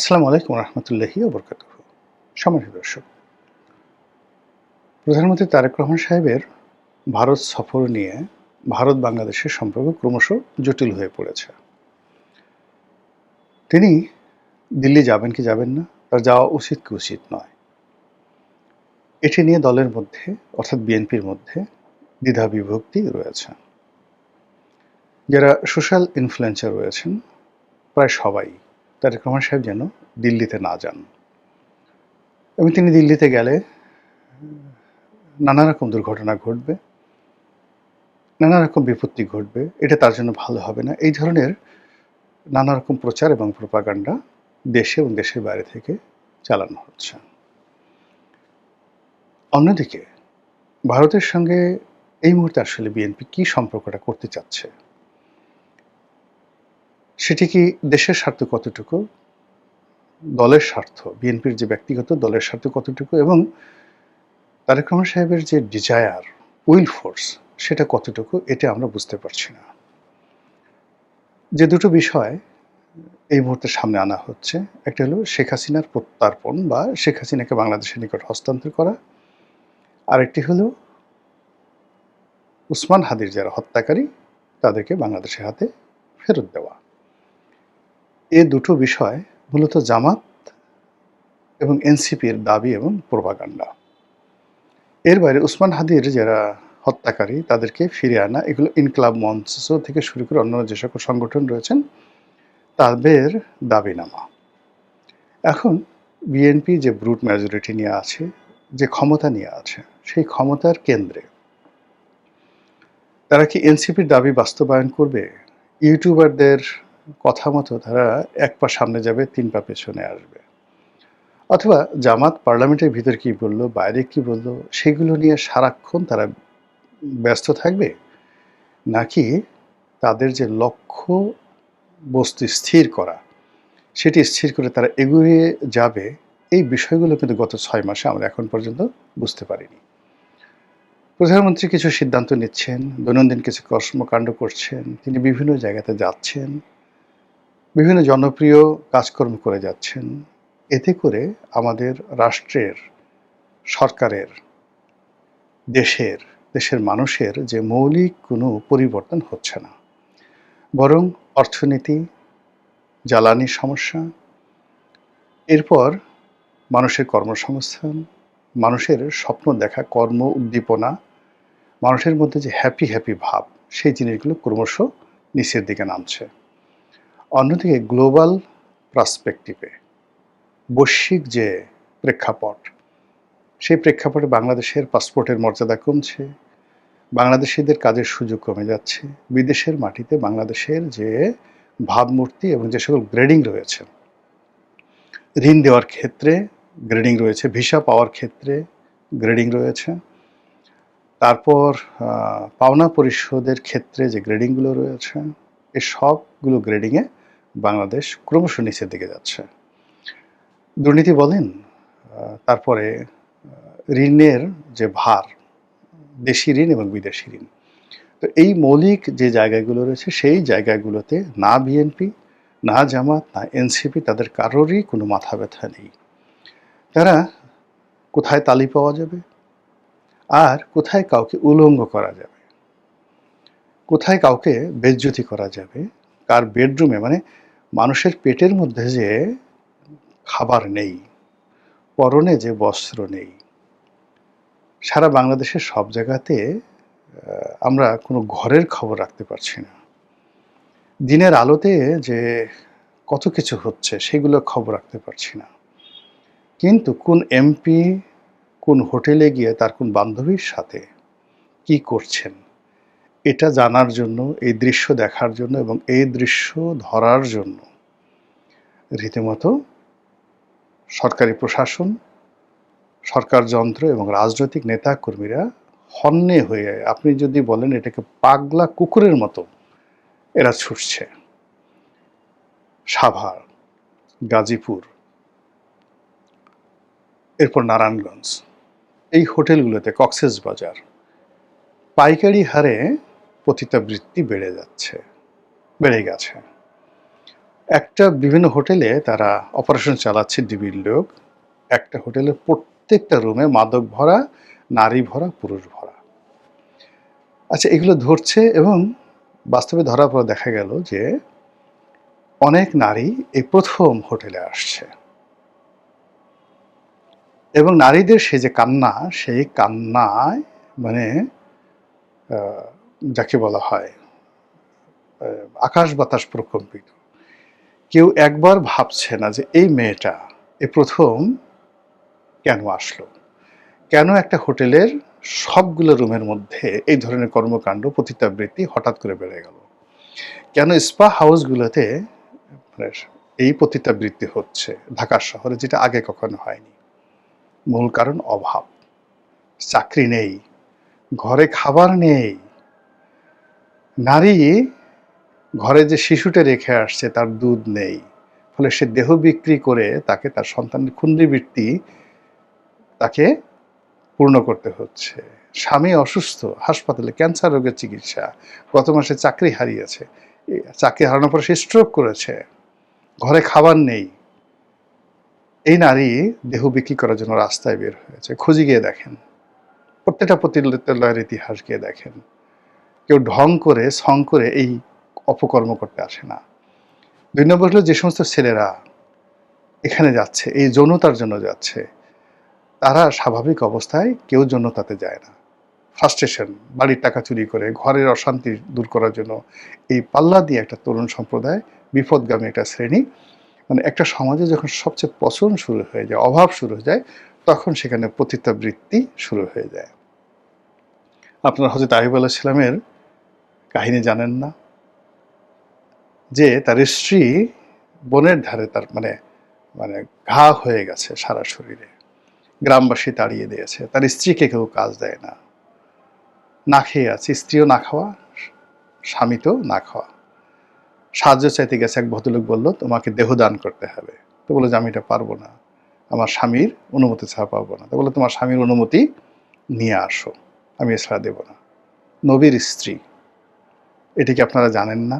আসসালামু আলাইকুম রহমতুল্লাহি ওয়া বারাকাতুহু। সম্মানিত দর্শক, প্রধানমন্ত্রী তারেক রহমান সাহেবের ভারত সফর নিয়ে ভারত বাংলাদেশের সম্পর্ক ক্রমশ জটিল হয়ে পড়েছে। তিনি দিল্লি যাবেন কি যাবেন না, তার যাওয়া উচিত কি উচিত নয়, এটি নিয়ে দলের মধ্যে অর্থাৎ বিএনপির মধ্যে দ্বিধা বিভক্তি রয়েছে। যারা সোশ্যাল ইনফ্লুয়েন্সার রয়েছেন প্রায় সবাই তারেক রহমান সাহেব যেন দিল্লিতে না যান, এবং তিনি দিল্লিতে গেলে নানা রকম দুর্ঘটনা ঘটবে, নানা রকম বিপত্তি ঘটবে, এটা তার জন্য ভালো হবে না। এই ধরনের নানা রকম প্রচার এবং প্রোপাগান্ডা দেশে এবং দেশের বাইরে থেকে চালানো হচ্ছে। অন্যদিকে ভারতের সঙ্গে এই মুহূর্তে আসলে বিএনপি কি সম্পর্কটা করতে চাচ্ছে, সেটি কি দেশের স্বার্থ কতটুকু, দলের স্বার্থ, বিএনপির যে ব্যক্তিগত দলের স্বার্থ কতটুকু, এবং তারেক রহমান সাহেবের যে ডিজায়ার, উইল ফোর্স, সেটা কতটুকু, এটা আমরা বুঝতে পারছি না। যে দুটো বিষয় এই মুহূর্তে সামনে আনা হচ্ছে, একটা হলো শেখ হাসিনার প্রত্যার্পণ বা শেখ হাসিনাকে বাংলাদেশের নিকট হস্তান্তর করা, আরেকটি হলো উসমান হাদির যারা হত্যাকারী তাদেরকে বাংলাদেশের হাতে ফেরত দেওয়া। এ দুটো বিষয় মূলত জামাত এবং এনসিপির দাবি এবং প্রোপাগান্ডা। এর বাইরে উসমান হাদির যারা হত্যাকারী তাদেরকে ফিরে আনা, এগুলো ইনকলাব মঞ্চ থেকে শুরু করে অন্যান্য যে সকল সংগঠন রয়েছেন তাদের দাবিনামা। এখন বিএনপি যে ব্রুট মেজরিটি নিয়ে আছে, যে ক্ষমতা নিয়ে আছে, সেই ক্ষমতার কেন্দ্রে তারা কি এনসিপির দাবি বাস্তবায়ন করবে? ইউটিউবারদের কথা মতো তারা এক পা সামনে যাবে, তিন পা পেছনে আসবে, অথবা জামাত পার্লামেন্টের ভিতর কি বললো, বাইরে কি বললো, সেগুলো নিয়ে সারাক্ষণ তারা ব্যস্ত থাকবে, নাকি তাদের যে লক্ষ্য বস্তু স্থির করা, সেটি স্থির করে তারা এগিয়ে যাবে? এই বিষয়গুলো কিন্তু গত 6 মাসে আমরা এখন পর্যন্ত বুঝতে পারিনি। প্রধানমন্ত্রী কিছু সিদ্ধান্ত নিচ্ছেন, দৈনন্দিন কিছু কর্মকাণ্ড করছেন, তিনি বিভিন্ন জায়গাতে যাচ্ছেন, বিভিন্ন জনপ্রিয় কাজকর্ম করে যাচ্ছেন। এতে করে আমাদের রাষ্ট্রের, সরকারের, দেশের মানুষের যে মৌলিক কোনো পরিবর্তন হচ্ছে না, বরং অর্থনীতি, জ্বালানির সমস্যা, এরপর মানুষের কর্মসংস্থান, মানুষের স্বপ্ন দেখা, কর্ম উদ্দীপনা, মানুষের মধ্যে যে হ্যাপি ভাব, সেই জিনিসগুলো ক্রমশ নিচের দিকে নামছে। অন্যদিকে গ্লোবাল পার্সপেক্টিভে, বৈশ্বিক যে প্রেক্ষাপট, সেই প্রেক্ষাপটে বাংলাদেশের পাসপোর্টের মর্যাদা কমছে, বাংলাদেশিদের কাজের সুযোগ কমে যাচ্ছে, বিদেশের মাটিতে বাংলাদেশের যে ভাবমূর্তি এবং যে সকল গ্রেডিং রয়েছে, ঋণ দেওয়ার ক্ষেত্রে গ্রেডিং রয়েছে, ভিসা পাওয়ার ক্ষেত্রে গ্রেডিং রয়েছে, তারপর পাওনা পরিশোধের ক্ষেত্রে যে গ্রেডিংগুলো রয়েছে, এই সবগুলো গ্রেডিংয়ে বাংলাদেশ ক্রমশ নিচের দিকে যাচ্ছে। দুর্নীতি বলেন, তারপরে ঋণের যে ভার, দেশি ঋণ এবং বিদেশি ঋণ, তো এই মৌলিক যে জায়গাগুলো রয়েছে, সেই জায়গাগুলোতে না বিএনপি, না জামাত, না এনসিপি, তাদের কারোরই কোনো মাথা ব্যথা নেই। তারা কোথায় তালি পাওয়া যাবে, আর কোথায় কাউকে উলঙ্গ করা যাবে, কোথায় কাউকে বেইজ্জতি করা যাবে, কার বেডরুমে, মানে মানুষের পেটের মধ্যে যে খাবার নেই, পরনে যে বস্ত্র নেই, সারা বাংলাদেশের সব জায়গাতে আমরা কোনো ঘরের খবর রাখতে পারছি না। দিনের আলোতে যে কত কিছু হচ্ছে সেগুলো খবর রাখতে পারছি না। কিন্তু কোন এমপি কোন হোটেলে গিয়ে তার কোন বান্ধবীর সাথে কি করছেন, এটা জানার জন্য, এই দৃশ্য দেখার জন্য এবং এই দৃশ্য ধরার জন্য রীতিমতো সরকারি প্রশাসন, সরকার যন্ত্র এবং রাজনৈতিক নেতা কর্মীরা হন্যে হয়ে, আপনি যদি বলেন এটাকে পাগলা কুকুরের মতো এরা ছুটছে। সাভার, গাজীপুর, এরপর নারায়ণগঞ্জ, এই হোটেলগুলোতে, কক্সবাজার, পাইকারি হারে পতিতাবৃত্তি বেড়ে গেছে। একটা বিভিন্ন হোটেলে তারা অপারেশন চালাচ্ছে ডিবির লোক। একটা হোটেলের প্রত্যেকটা রুমে মাদক ভরা, নারী ভরা, পুরুষ ভরা। আচ্ছা, এগুলো ধরছে এবং বাস্তবে ধরার পর দেখা গেল যে অনেক নারী এই প্রথম হোটেলে আসছে এবং নারীদের সে যে কান্না, সেই কান্নায় মানে যাকে বলা হয় আকাশ বাতাস প্রকম্পিত। কেউ একবার ভাবছে না যে এই মেয়েটা এ প্রথম কেন আসলো, কেন একটা হোটেলের সবগুলো রুমের মধ্যে এই ধরনের কর্মকাণ্ড পতিতাবৃত্তি হঠাৎ করে বেড়ে গেল, কেন স্পা হাউসগুলোতে মানে এই পতিতাবৃত্তি হচ্ছে ঢাকা শহরে, যেটা আগে কখনো হয়নি। মূল কারণ অভাব, চাকরি নেই, ঘরে খাবার নেই। নারী ঘরে যে শিশুটা রেখে আসছে তার দুধ নেই, ফলে সে দেহ বিক্রি করে তাকে তার সন্তানের ক্ষুদ্রবৃত্তি তাকে পূর্ণ করতে হচ্ছে। স্বামী অসুস্থ, হাসপাতালে ক্যান্সার রোগের চিকিৎসা, গত মাসে চাকরি হারিয়েছে, চাকরি হারানোর পর সে স্ট্রোক করেছে, ঘরে খাবার নেই। এই নারী দেহ বিক্রি করার জন্য রাস্তায় বের হয়েছে। খুঁজে গিয়ে দেখেন, প্রত্যেকটা পতিতালয়ের ইতিহাস গিয়ে দেখেন, কেউ ঢং করে সং করে এই অপকর্ম করতে আসে না। ২ নম্বর হলো যে সমস্ত ছেলেরা এখানে যাচ্ছে, এই যৌনতার জন্য যাচ্ছে, তারা স্বাভাবিক অবস্থায় কেউ যৌনতাতে যায় না। ফ্রাস্ট্রেশন, বাড়ির টাকা চুরি করে ঘরের অশান্তি দূর করার জন্য এই পাল্লা দিয়ে একটা তরুণ সম্প্রদায়, বিপদগামী একটা শ্রেণী, মানে একটা সমাজে যখন সবচেয়ে পচন শুরু হয়ে যায়, অভাব শুরু হয়ে যায়, তখন সেখানে পতিতাবৃত্তি শুরু হয়ে যায়। আপনারা হযরত আইয়ুব আলাইহিস সালামের কাহিনী জানেন না? যে তার স্ত্রী বনের ধারে তার মানে মানে ঘা হয়ে গেছে সারা শরীরে, গ্রামবাসী তাড়িয়ে দিয়েছে, তার স্ত্রীকে কেউ কাজ দেয় না, না খেয়ে আছে, স্ত্রীও না খাওয়া, স্বামী তো না খাওয়া। সাহায্য চাইতে গেছে, এক ভদ্রলোক বলল তোমাকে দেহ দান করতে হবে। তো বললো যে আমি এটা পারবো না, আমার স্বামীর অনুমতি ছাড়া পারবো না। তো বললো তোমার স্বামীর অনুমতি নিয়ে আসো, আমি এছাড়া দেব না। নবীর স্ত্রী, এটা কি আপনারা জানেন না?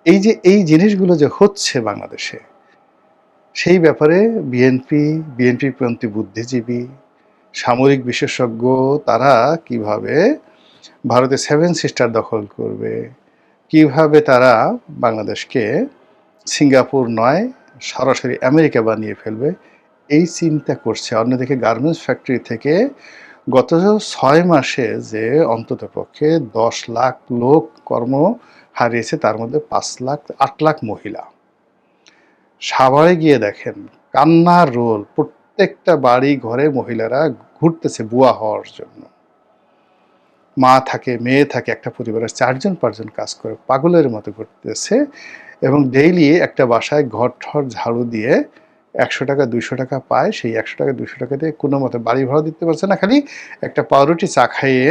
এই যে এই জিনিসগুলো যে হচ্ছে বাংলাদেশে, সেই ব্যাপারে বিএনপিপন্থী বুদ্ধিজীবী, সামরিক বিশেষজ্ঞ, তারা কিভাবে ভারতের 7 সিস্টার দখল করবে, কিভাবে তারা বাংলাদেশকে সিঙ্গাপুর নয় সরাসরি আমেরিকা বানিয়ে ফেলবে, এই চিন্তা করছে। অন্যদিকে গার্মেন্টস ফ্যাক্টরি থেকে গত 6 মাসে যে অন্ততপক্ষে 10 লাখ লোক কর্ম হারিয়েছে, তার মধ্যে 8 লাখ মহিলা। সাভারে গিয়ে দেখেন কান্নার রোল, প্রত্যেকটা বাড়ি ঘরে মহিলারা ঘুরতেছে বুয়া হওয়ার জন্য। মা থাকে, মেয়ে থাকে, একটা পরিবারের 4জন 5জন কাজ করে পাগলের মতো ঘুরতেছে এবং ডেইলি একটা বাসায় ঘর ঠর ঝাড়ু দিয়ে 100 টাকা 200 টাকা পায়। সেই 100 টাকা 200 টাকা দিয়ে কোনো মতে বাড়ি ভাড়া দিতে পারছে না, খালি একটা পাউরুটি চা খাইয়ে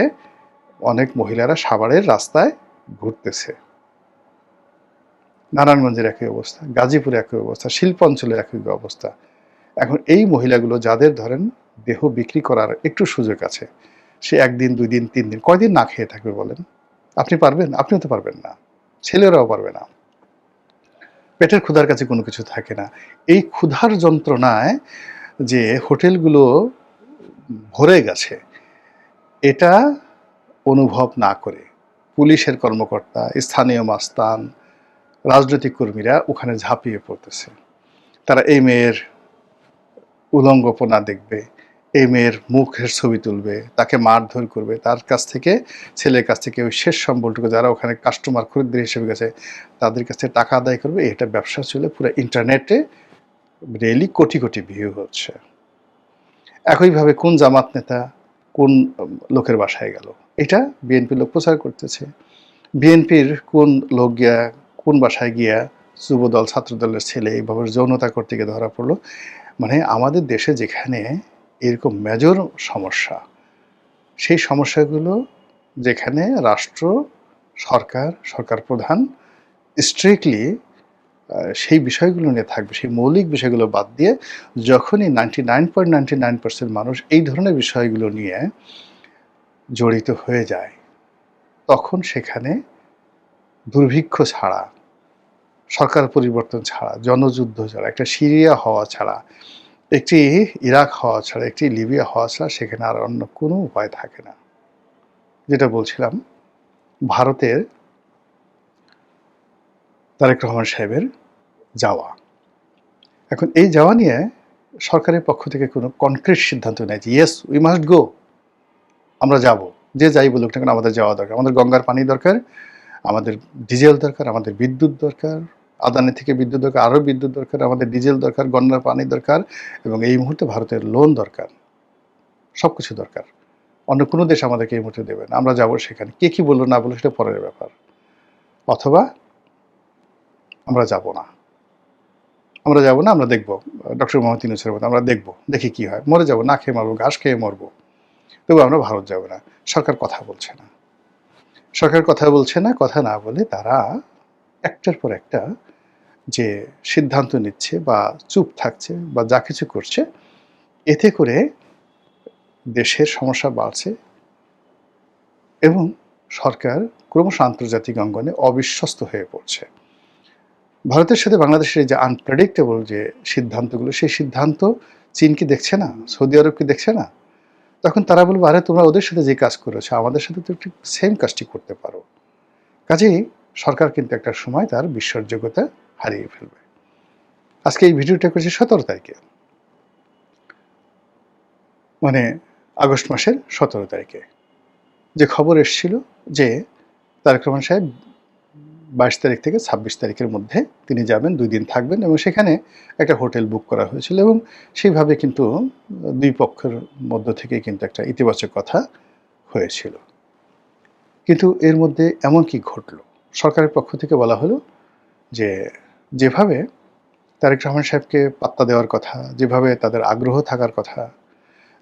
অনেক মহিলারা সাভারের রাস্তায় ঘুরতেছে। নারায়ণগঞ্জের একই অবস্থা, গাজীপুরে একই অবস্থা, শিল্পাঞ্চলের একই অবস্থা। এখন এই মহিলাগুলো যাদের ধরেন দেহ বিক্রি করার একটু সুযোগ আছে, সে 1 দিন 2 দিন 3 দিন কয়দিন না খেয়ে থাকবে বলেন? আপনি পারবেন? আপনিও তো পারবেন না, ছেলেরাও পারবে না। পেটের ক্ষুধার কাছে কোনো কিছু থাকে না। এই ক্ষুধার যন্ত্রণায় যে হোটেলগুলো ভরে গেছে, এটা অনুভব না করে পুলিশের কর্মকর্তা, স্থানীয় মাস্তান, রাজনৈতিক কর্মীরা ওখানে ঝাঁপিয়ে পড়তেছে। তারা এই মেয়ের উলঙ্গপনা দেখবে, এই মেয়ের মুখের ছবি তুলবে, তাকে মারধর করবে, তার কাছ থেকে, ছেলের কাছ থেকে ওই শেষ সম্বলটুকু যারা ওখানে কাস্টমার খরিদ্দার হিসেবে গেছে তাদের কাছ থেকে টাকা আদায় করবে। এটা ব্যবসা চলে পুরো ইন্টারনেটে, ডেইলি কোটি কোটি ভিউ হচ্ছে। একইভাবে কোন জামাত নেতা কোন লোকের বাসায় গেল, এটা বিএনপি লোক প্রচার করতেছে। বিএনপির কোন লোক গিয়া কোন বাসায় গিয়া যুবদল ছাত্রদলের ছেলে এইভাবে যৌনতা করতে গিয়ে ধরা পড়লো। মানে আমাদের দেশে যেখানে এরকম মেজর সমস্যা, সেই সমস্যাগুলো যেখানে রাষ্ট্র, সরকার প্রধান স্ট্রিক্টলি সেই বিষয়গুলো নিয়ে থাকবে, সেই মৌলিক বিষয়গুলো বাদ দিয়ে যখনই 99.99% মানুষ এই ধরনের বিষয়গুলো নিয়ে জড়িত হয়ে যায়, তখন সেখানে দুর্ভিক্ষ ছাড়া সরকার পরিবর্তন ছাড়া, জনযুদ্ধ ছাড়া, একটা সিরিয়া হওয়া ছাড়া, একটি ইরাক হওয়া ছাড়া, একটি লিবিয়া হওয়া ছাড়া সেখানে আর অন্য কোনো উপায় থাকে না। যেটা বলছিলাম, ভারতের তারেক রহমান সাহেবের যাওয়া। এখন এই যাওয়া নিয়ে সরকারের পক্ষ থেকে কোনো কনক্রিট সিদ্ধান্ত নেই যে ইয়েস উই মাস্ট গো, আমরা যাব। যে যাই বলুক না কেন আমাদের যাওয়া দরকার। আমাদের গঙ্গার পানি দরকার, আমাদের ডিজেল দরকার, আমাদের বিদ্যুৎ দরকার, আদানি থেকে বিদ্যুৎ দরকার, আরও বিদ্যুৎ দরকার, আমাদের ডিজেল দরকার, গঙ্গার পানি দরকার, এবং এই মুহূর্তে ভারতের লোন দরকার, সব কিছু দরকার। অন্য কোনো দেশ আমাদেরকে এই মুহূর্তে দেবে না, আমরা যাবো সেখানে। কে কী বললো না বললো সেটা পরের ব্যাপার। অথবা আমরা যাব না, আমরা যাব না, আমরা দেখব ডক্টর মোহাম্মদ ইউনূসের মতো আমরা দেখব, দেখি কি হয়, মরে যাব, না খেয়ে মরবো, ঘাস খেয়ে মরবো, তবু আমরা ভারত যাব না। সরকার কথা বলছে না, সরকার কথা বলছে না। কথা না বলে তারা একটার পর একটা যে সিদ্ধান্ত নিচ্ছে বা চুপ থাকছে বা যা কিছু করছে, এতে করে দেশের সমস্যা বাড়ছে এবং সরকার ক্রমশ আন্তর্জাতিক অঙ্গনে অবিশ্বস্ত হয়ে পড়ছে। ভারতের সাথে বাংলাদেশের এই যে আনপ্রেডিক্টেবল যে সিদ্ধান্তগুলো, সেই সিদ্ধান্ত চীন কি দেখছে না, সৌদি আরব কি দেখছে না? তখন তারা বলবে, আরে তোমরা ওদের সাথে যে কাজ করেছো আমাদের সাথে তো ঠিক সেম কাজটি করতে পারো। কাজেই সরকার কিন্তু একটা সময় তার বিশ্বাসযোগ্যতা হারিয়ে ফেলবে। আজকে এই ভিডিওটা করেছি 17 তারিখে, মানে আগস্ট মাসের 17 তারিখে, যে খবর এসেছিল যে তারেক রহমান সাহেব 22 তারিখ থেকে 26 তারিখের মধ্যে তিনি যাবেন, 2 দিন থাকবেন, এবং সেখানে একটা হোটেল বুক করা হয়েছিল এবং সেইভাবে কিন্তু দুই পক্ষের মধ্য থেকে কিন্তু একটা ইতিবাচক কথা হয়েছিল। কিন্তু এর মধ্যে এমন কি ঘটল? সরকারের পক্ষ থেকে বলা হলো যে যেভাবে তারেক রহমান সাহেবকে পাত্তা দেওয়ার কথা, যেভাবে তাদের আগ্রহ থাকার কথা,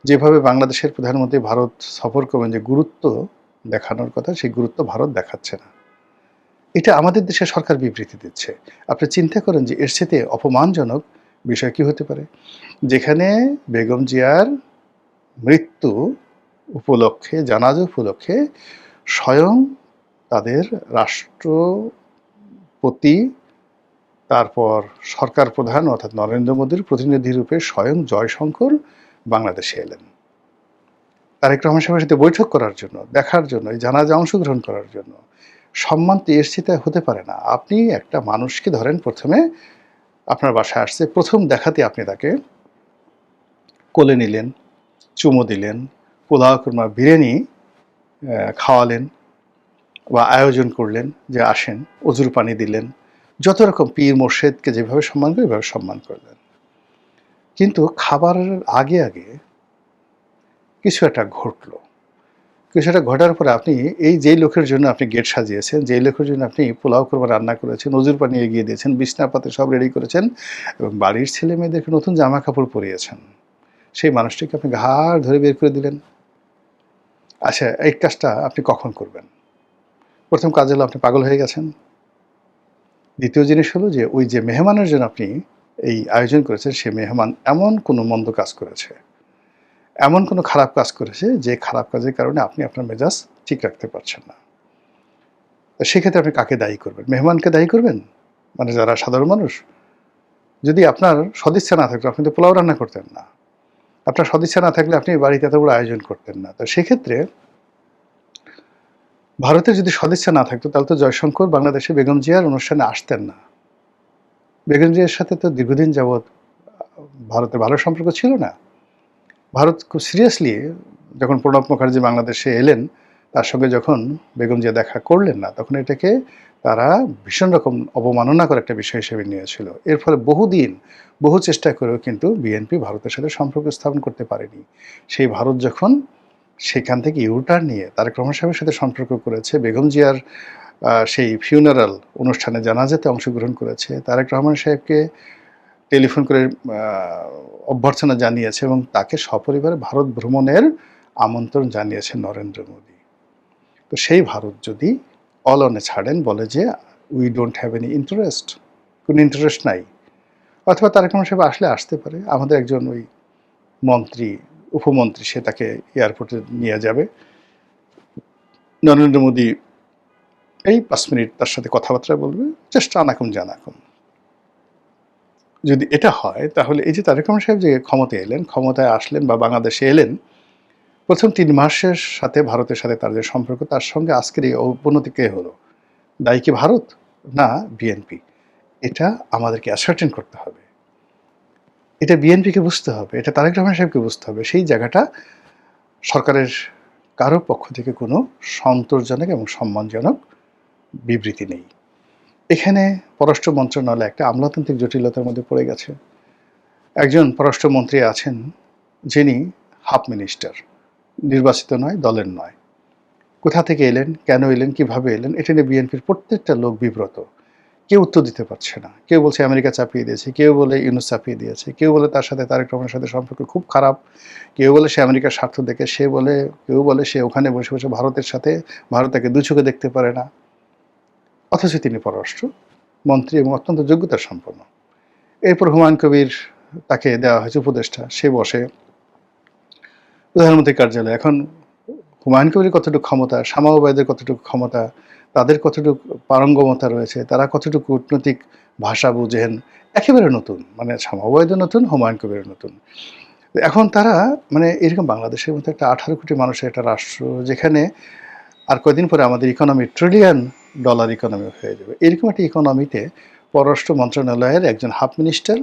যেভাবে বাংলাদেশের প্রধানমন্ত্রী ভারত সফর করবেন যে গুরুত্ব দেখানোর কথা, সেই গুরুত্ব ভারত দেখাচ্ছে না। এটা আমাদের দেশের সরকার বিবৃতি দিচ্ছে। আপনি চিন্তা করেন যে এর সাথে অপমানজনক বিষয় কি হতে পারে? যেখানে বেগম জিয়ার মৃত্যু উপলক্ষে, জানাজা উপলক্ষে স্বয়ং তাদের রাষ্ট্রপতি, তারপর সরকার প্রধান অর্থাৎ নরেন্দ্র মোদীর প্রতিনিধি রূপে স্বয়ং জয়শঙ্কর বাংলাদেশে এলেন তারেক রহমান সাহেবের সাথে বৈঠক করার জন্য, দেখার জন্য, এই জানাজা অংশগ্রহণ করার জন্য। সম্মান তো এর চেয়ে হতে পারে না। আপনি একটা মানুষকে ধরেন, প্রথমে আপনার বাসায় আসছে, প্রথম দেখাতে আপনি তাকে কোলে নিলেন, চুমো দিলেন, পোলাও কুরমা বিরিয়ানি খাওয়ালেন বা আয়োজন করলেন যে আসেন, অজুর পানি দিলেন, যত রকম পীর মোর্শেদকে যেভাবে সম্মান করে এভাবে সম্মান করলেন। কিন্তু খাবারের আগে আগে কিছু একটা ঘটলো। কিছু একটা ঘটার পরে আপনি এই যেই লোকের জন্য আপনি গেট সাজিয়েছেন, যেই লোকের জন্য আপনি পোলাও কুরমা রান্না করেছেন, অজুর পানি এগিয়ে দিয়েছেন, বিছনাপাতে সব রেডি করেছেন এবং বাড়ির ছেলে মেয়েদেরকে নতুন জামা কাপড় পরিয়েছেন, সেই মানুষটিকে আপনি ঘাড় ধরে বের করে দিলেন। আচ্ছা, এই কাজটা আপনি কখন করবেন? প্রথম কাজ হলো আপনি পাগল হয়ে গেছেন। দ্বিতীয় জিনিস হলো যে ওই যে মেহমানের জন্য আপনি এই আয়োজন করেছেন, সে মেহমান এমন কোনো মন্দ কাজ করেছে, এমন কোনো খারাপ কাজ করেছে যে খারাপ কাজের কারণে আপনি আপনার মেজাজ ঠিক রাখতে পারছেন না। সেক্ষেত্রে আপনি কাকে দায়ী করবেন? মেহমানকে দায়ী করবেন, মানে যারা সাধারণ মানুষ? যদি আপনার সদিচ্ছা না থাকতো আপনি তো পোলাও রান্না করতেন না। আপনার সদিচ্ছা না থাকলে আপনি বাড়িতে এত বড় আয়োজন করতেন না। তো সেক্ষেত্রে ভারতের যদি সদিচ্ছা না থাকতো তাহলে তো জয়শঙ্কর বাংলাদেশে বেগম জিয়ার অনুষ্ঠানে আসতেন না। বেগম জিয়ার সাথে তো দীর্ঘদিন যাবৎ ভারতের ভালো সম্পর্ক ছিল না। ভারত খুব সিরিয়াসলি যখন প্রণব মুখার্জি বাংলাদেশে এলেন, তার সঙ্গে যখন বেগম জিয়া দেখা করলেন না, তখন এটাকে তারা ভীষণ রকম অবমাননা করে একটা বিষয় হিসেবে নিয়েছিল। এর ফলে বহুদিন, বহু চেষ্টা করেও কিন্তু বিএনপি ভারতের সাথে সম্পর্ক স্থাপন করতে পারেনি। সেই ভারত যখন সেখান থেকে ইউটার্ন নিয়ে তারেক রহমান সাহেবের সাথে সম্পর্ক করেছে, বেগম জিয়ার সেই ফিউনারাল অনুষ্ঠানে জানাজাতে অংশগ্রহণ করেছে, তারেক রহমান সাহেবকে টেলিফোন করে অভ্যর্থনা জানিয়েছে এবং তাকে সপরিবারে ভারত ভ্রমণের আমন্ত্রণ জানিয়েছেন নরেন্দ্র মোদী। তো সেই ভারত যদি অলনে ছাড়েন, বলে যে we don't have any interest, কোনো ইন্টারেস্ট নাই, অথবা তারেক রহমান সাহেব আসলে আসতে পারে, আমাদের একজন ওই মন্ত্রী, উপমন্ত্রী, সে তাকে এয়ারপোর্টে নিয়ে যাবে, নরেন্দ্র মোদী এই 5 মিনিট তার সাথে কথাবার্তা বলবে, জাস্ট আনাকুম জানাকুম। যদি এটা হয় তাহলে এই যে তারেক রহমান সাহেব যে ক্ষমতায় এলেন, ক্ষমতায় আসলেন বা বাংলাদেশে এলেন, প্রথম 3 মাসের সাথে ভারতের সাথে তার যে সম্পর্ক, তার সঙ্গে আজকের এই অবনতি কে হলো? দায়ী কি ভারত? না বিএনপি? এটা আমাদেরকে অ্যাসার্টেন করতে হবে। এটা বিএনপিকে বুঝতে হবে, এটা তারেক রহমান সাহেবকে বুঝতে হবে। সেই জায়গাটা সরকারের কারো পক্ষ থেকে কোনো সন্তোষজনক এবং সম্মানজনক বিবৃতি নেই। এখানে পররাষ্ট্র মন্ত্রণালয় একটা আমলাতান্ত্রিক জটিলতার মধ্যে পড়ে গেছে। একজন পররাষ্ট্রমন্ত্রী আছেন যিনি হাফ মিনিস্টার, নির্বাচিত নয়, দলের নয়। কোথা থেকে এলেন, কেন এলেন, কিভাবে এলেন, এটা নিয়ে বিএনপির প্রত্যেকটা লোক বিব্রত। কেউ উত্তর দিতে পারছে না। কেউ বলছে আমেরিকা চাপিয়ে দিয়েছে, কেউ বলে ইউনূস চাপিয়ে দিয়েছে, কেউ বলে তার সাথে তারেক রহমানের সাথে সম্পর্ক খুব খারাপ, কেউ বলে সে আমেরিকার স্বার্থ দেখে, কেউ বলে সে ওখানে বসে বসে ভারতের সাথে, ভারত তাকে দু চোখে দেখতে পারে না। অথচ তিনি পররাষ্ট্র মন্ত্রী এবং অত্যন্ত যোগ্যতা সম্পন্ন। এরপর হুমায়ুন কবির, তাকে দেওয়া হয়েছে উপদেষ্টা, সে বসে প্রধানমন্ত্রীর কার্যালয়ে। এখন হুমায়ুন কবিরের কতটুকু ক্ষমতা, শামা ওবায়দের কতটুকু ক্ষমতা, তাদের কতটুকু পারঙ্গমতা রয়েছে, তারা কতটুকু কূটনৈতিক ভাষা বুঝেন, একেবারে নতুন। মানে শামা ওবায়দও নতুন, হুমায়ুন কবিরও নতুন। এখন তারা মানে এরকম বাংলাদেশের মতো একটা 18 কোটি মানুষের একটা রাষ্ট্র, যেখানে আর কয়দিন পরে আমাদের ইকোনমি ট্রিলিয়ন ডলার ইকোনমি হয়ে যাবে, এরকম একটা ইকোনমিতে পররাষ্ট্র মন্ত্রণালয়ের একজন হাফ মিনিস্টার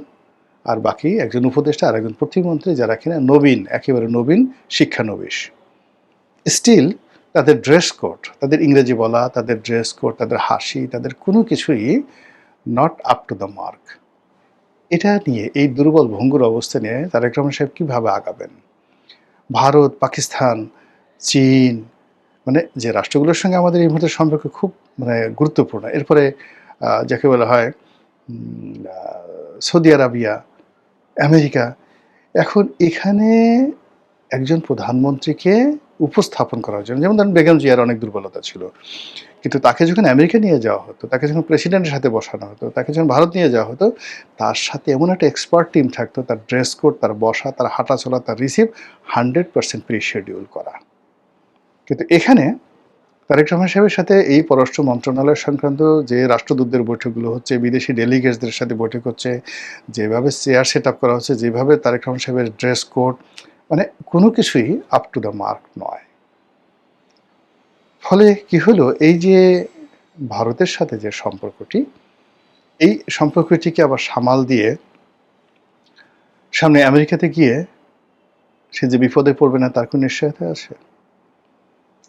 আর বাকি একজন উপদেষ্টা আর একজন প্রতিমন্ত্রী, যারা কিনা নবীন, একেবারে নবীন শিক্ষানবিশ, স্টিল তাদের ড্রেস কোড, তাদের ইংরেজি বলা, তাদের ড্রেস কোড, তাদের হাসি, তাদের কোনো কিছুই not up to the mark. এটা নিয়ে, এই দুর্বল ভঙ্গুর অবস্থা নিয়ে তারেক রহমান সাহেব কীভাবে আগাবেন? ভারত, পাকিস্তান, চীন, মানে যে রাষ্ট্রগুলোর সঙ্গে আমাদের এই মুহূর্তে সম্পর্ক খুব মানে গুরুত্বপূর্ণ, এরপরে যাকে বলা হয় সৌদি আরবিয়া, আমেরিকা। এখন এখানে একজন প্রধানমন্ত্রীকে উপস্থাপন করার জন্য, যেমন ধরেন বেগম জিয়ার অনেক দুর্বলতা ছিল, কিন্তু তাকে যখন আমেরিকা নিয়ে যাওয়া হতো, তাকে যখন প্রেসিডেন্টের সাথে বসানো হতো, তাকে যখন ভারত নিয়ে যাওয়া হতো, তার সাথে এমন একটা এক্সপার্ট টিম থাকতো, তার ড্রেস কোড, তার বসা, তার হাঁটা চলা, তার রিসিভ 100% প্রি-শিডিউল করা। কিন্তু এখানে তারেক রহমান সাহেবের সাথে এই পররাষ্ট্র মন্ত্রণালয় সংক্রান্ত যে রাষ্ট্রদূতদের বৈঠকগুলো হচ্ছে, বিদেশি ডেলিগেটসদের সাথে বৈঠক হচ্ছে, যেভাবে চেয়ার সেট আপ করা হচ্ছে, যেভাবে তারেক রহমান সাহেবের ড্রেস কোড, মানে কোনো কিছুই আপ টু দ্য মার্ক নয়। ফলে কি হলো, এই যে ভারতের সাথে যে সম্পর্কটি, এই সম্পর্কটিকে আবার সামাল দিয়ে সামনে আমেরিকাতে গিয়ে সে যে বিপদে পড়বে না, তার কোনো নিশ্চয়তা আছে?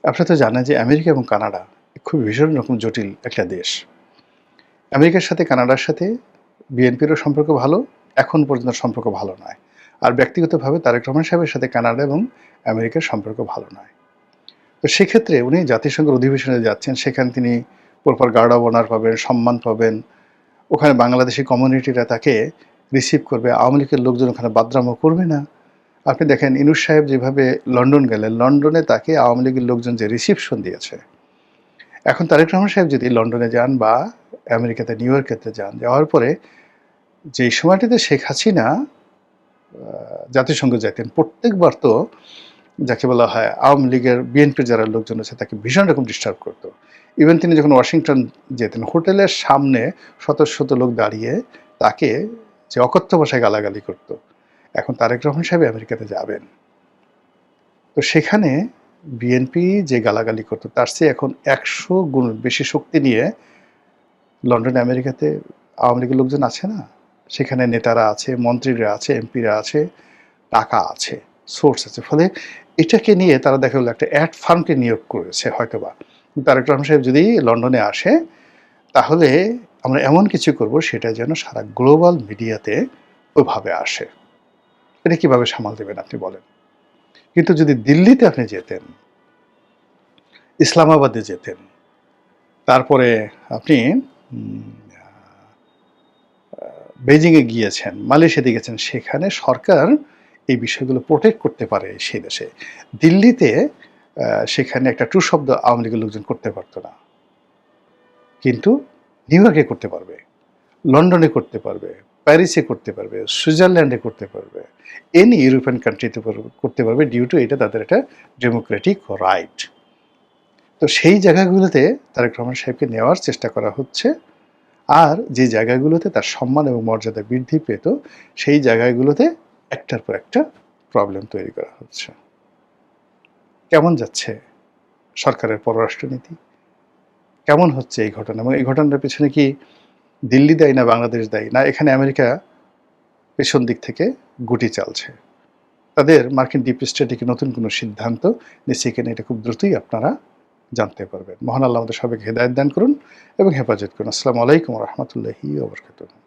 আপনারা তো জানেন যে আমেরিকা এবং কানাডা খুব ভীষণ রকম জটিল একটা দেশ। আমেরিকার সাথে কানাডার সাথে বিএনপিরও সম্পর্ক ভালো, এখন পর্যন্ত সম্পর্ক ভালো নয়। আর ব্যক্তিগতভাবে তারেক রহমান সাহেবের সাথে কানাডা এবং আমেরিকার সম্পর্ক ভালো নয়। তো সেক্ষেত্রে উনি জাতিসংঘের অধিবেশনে যাচ্ছেন, সেখানে তিনি পরপর গার্ড অব অনার পাবেন, সম্মান পাবেন, ওখানে বাংলাদেশি কমিউনিটিরা তাকে রিসিভ করবে, আওয়ামী লীগের লোকজন ওখানে বাদরামও করবে না। আপনি দেখেন ইউনূস সাহেব যেভাবে লন্ডন গেলেন, লন্ডনে তাকে আওয়ামী লীগের লোকজন যে রিসিপশন দিয়েছে। এখন তারেক রহমান সাহেব যদি লন্ডনে যান বা আমেরিকাতে, নিউ ইয়র্কেতে যান, যাওয়ার পরে যেই সময়টিতে শেখ হাসিনা জাতিসংঘ যেতেন, প্রত্যেকবার তো যাকে বলা হয় আওয়ামী লীগের, বিএনপির যারা লোকজন আছে তাকে ভীষণ রকম ডিস্টার্ব করতো। ইভেন তিনি যখন ওয়াশিংটন যেতেন, হোটেলের সামনে শত শত লোক দাঁড়িয়ে তাকে যে অকথ্য ভাষায় গালাগালি করতো। এখন তারেক রহমান সাহেব আমেরিকাতে যাবেন, তো সেখানে বিএনপি যে গালাগালি করতো, তার চেয়ে এখন 100 গুণ বেশি শক্তি নিয়ে লন্ডনে, আমেরিকাতে আওয়ামী লীগের লোকজন আছে না, সেখানে নেতারা আছে, মন্ত্রীরা আছে, এমপিরা আছে, টাকা আছে, সোর্স আছে। ফলে এটাকে নিয়ে তারা দেখা গেলো একটা অ্যাড ফার্মকে নিয়োগ করেছে হয়তোবা। তারেক রহমান সাহেব যদি লন্ডনে আসে, তাহলে আমরা এমন কিছু করব সেটা যেন সারা গ্লোবাল মিডিয়াতে ওইভাবে আসে। এটা কিভাবে সামাল দেবেন আপনি বলেন? কিন্তু যদি দিল্লিতে আপনি যেতেন, ইসলামাবাদে যেতেন, তারপরে আপনি বেজিংয়ে গিয়েছেন, মালয়েশিয়াতে গেছেন, সেখানে সরকার এই বিষয়গুলো প্রোটেক্ট করতে পারে সেই দেশে। দিল্লিতে সেখানে একটা টু শব্দ আওয়ামী লীগের লোকজন করতে পারতো না, কিন্তু নিউ ইয়র্কে করতে পারবে, লন্ডনে করতে পারবে, প্যারিসে করতে পারবে, সুইজারল্যান্ডে করতে পারবে, এনি ইউরোপিয়ান কান্ট্রিতে করতে পারবে, ডিউ টু এটা তাদের একটা ডেমোক্রেটিক রাইট। তো তো সেই জায়গাগুলোতে তারেক রহমান সাহেবকে নেওয়ার চেষ্টা করা হচ্ছে। আর যে জায়গাগুলোতে তার সম্মান এবং মর্যাদা বৃদ্ধি পেত, সেই জায়গাগুলোতে একটার পর একটা প্রবলেম তৈরি করা হচ্ছে। কেমন যাচ্ছে সরকারের পররাষ্ট্রনীতি? কেমন হচ্ছে এই ঘটনা? এবং এই ঘটনার পেছনে কি দিল্লি দায়ী না বাংলাদেশ দায়ী? না এখানে আমেরিকা পেছন দিক থেকে গুটি চালছে? তাদের মার্কিন ডিপ স্টেটে নতুন কোনো সিদ্ধান্ত নিচ্ছে কিনা, এটা খুব দ্রুতই আপনারা জানতে পারবেন। মহান আল্লাহ আমাদের সবাইকে হেদায়েত দান করুন এবং হেফাজত করুন। আসসালামু আলাইকুম ওয়া রাহমাতুল্লাহি ওয়া বারাকাতুহু।